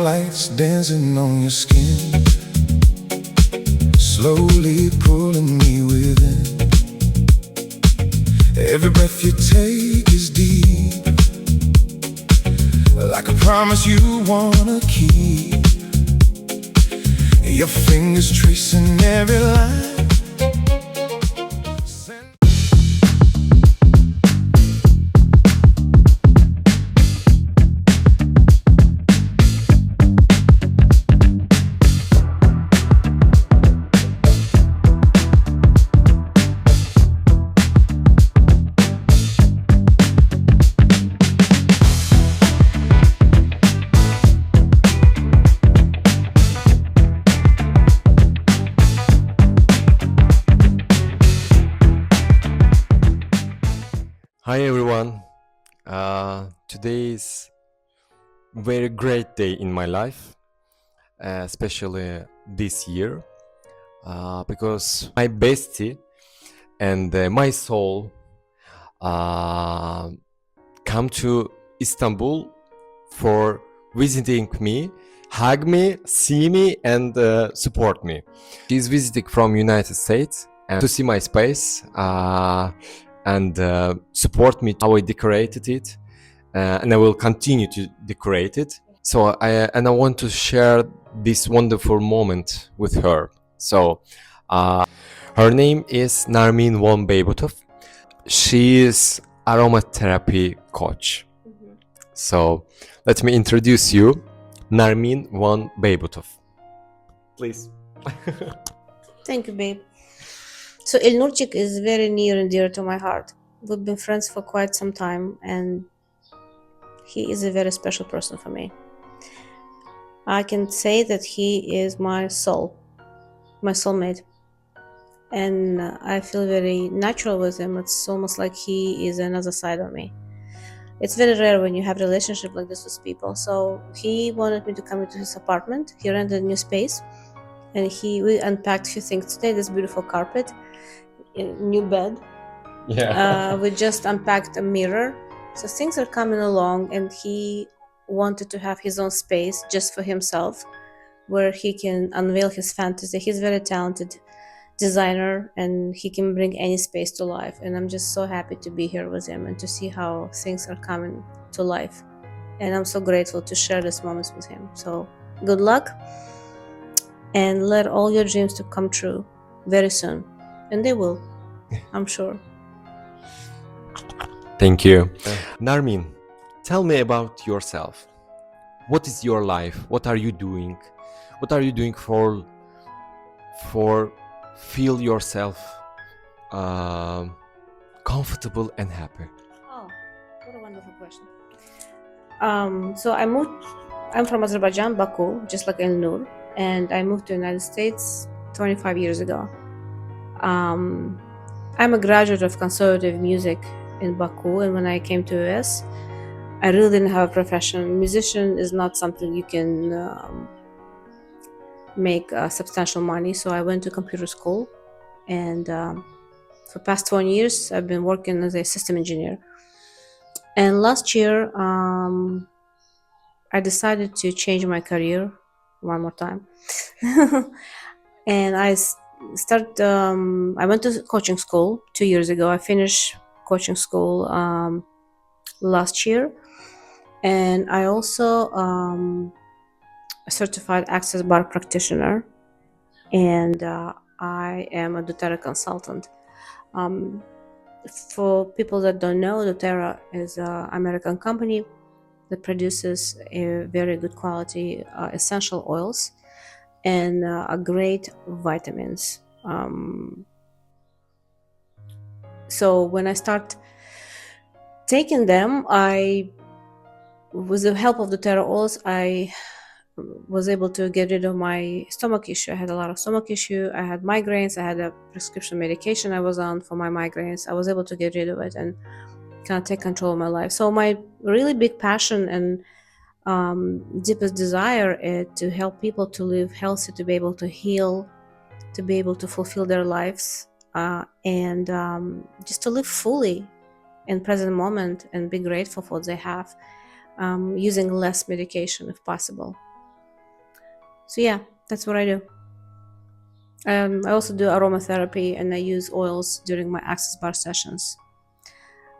lights dancing on your skin, slowly pulling me within. Every breath you take is deep, like a promise you wanna keep. Your fingers tracing every line. Hi everyone. Today is very great day in my life, especially this year, because my bestie and my soul come to Istanbul for visiting me, hug me, see me, and support me. She's visiting from United States and to see my space. And support me how I decorated it, and I will continue to decorate it. So I want to share this wonderful moment with her. So her name is Narmin Von Beybutoff. She is aromatherapy coach. So let me introduce you, Narmin Von Beybutoff. Please. Thank you, babe. So Elnurcik is very near and dear to my heart. We've been friends for quite some time, and he is a very special person for me. I can say that he is my soul, my soulmate, and I feel very natural with him. It's almost like he is another side of me. It's very rare when you have a relationship like this with people. So he wanted me to come into his apartment. He rented a new space, and we unpacked a few things today. This beautiful carpet, new bed. We just unpacked a mirror. So things are coming along, and he wanted to have his own space just for himself, where he can unveil his fantasy. He's a very talented designer, and he can bring any space to life. And I'm just so happy to be here with him and to see how things are coming to life. And I'm so grateful to share these moments with him. So good luck, and let all your dreams to come true very soon. And they will, I'm sure. Thank you. Narmin, tell me about yourself. What is your life? What are you doing? What are you doing for feel yourself comfortable and happy? Oh, what a wonderful question. So I'm from Azerbaijan, Baku, just like Elnur, and I moved to the United States 25 years ago. I'm a graduate of conservative music in Baku, and when I came to US, I really didn't have a profession. Musician is not something you can make substantial money, so I went to computer school, and for past 20 years I've been working as a system engineer. And last year I decided to change my career one more time. And I went to coaching school 2 years ago. I finished coaching school last year, and I also a certified access bar practitioner, and I am a doTERRA consultant. For people that don't know, doTERRA is an American company that produces a very good quality essential oils and great vitamins. So when I start taking them, with the help of the doTERRA oils, I was able to get rid of my stomach issue. I had a lot of stomach issue. I had migraines. I had a prescription medication I was on for my migraines. I was able to get rid of it and kind of take control of my life. So my really big passion and deepest desire is to help people to live healthy, to be able to heal, to be able to fulfill their lives, and just to live fully in present moment and be grateful for what they have, using less medication if possible. So yeah, that's what I do. I also do aromatherapy, and I use oils during my access bar sessions.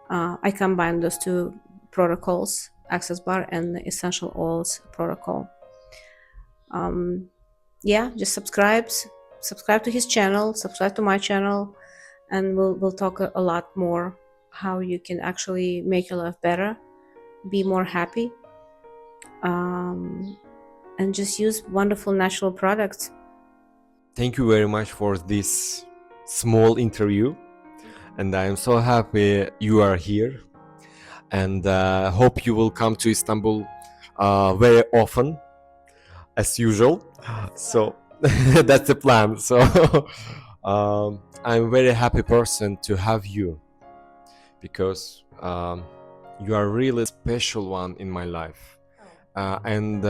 I combine those two protocols, access bar and the essential oils protocol. Yeah, just subscribe to his channel, subscribe to my channel, and we'll talk a lot more how you can actually make your life better, be more happy, and just use wonderful natural products. Thank you very much for this small interview, and I am so happy you are here, and hope you will come to Istanbul very often, as usual. So that's the plan. So I'm a very happy person to have you, because you are really a special one in my life, and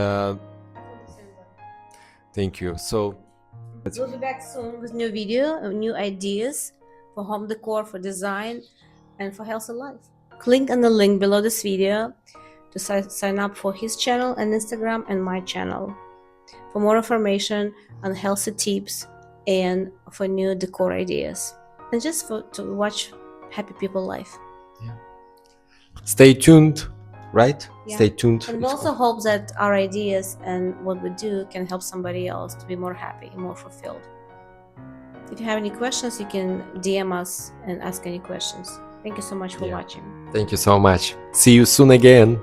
thank you. So We'll be back soon with new video, new ideas for home decor, for design, and for healthy life. Click on the link below this video to sign up for his channel and Instagram and my channel for more information on healthy tips and for new decor ideas, and just to watch happy people life. stay tuned, right? Yeah. Stay tuned. And we also hope that our ideas and what we do can help somebody else to be more happy, more fulfilled. If you have any questions, you can DM us and ask any questions. Thank you so much for watching. Thank you so much. See you soon again.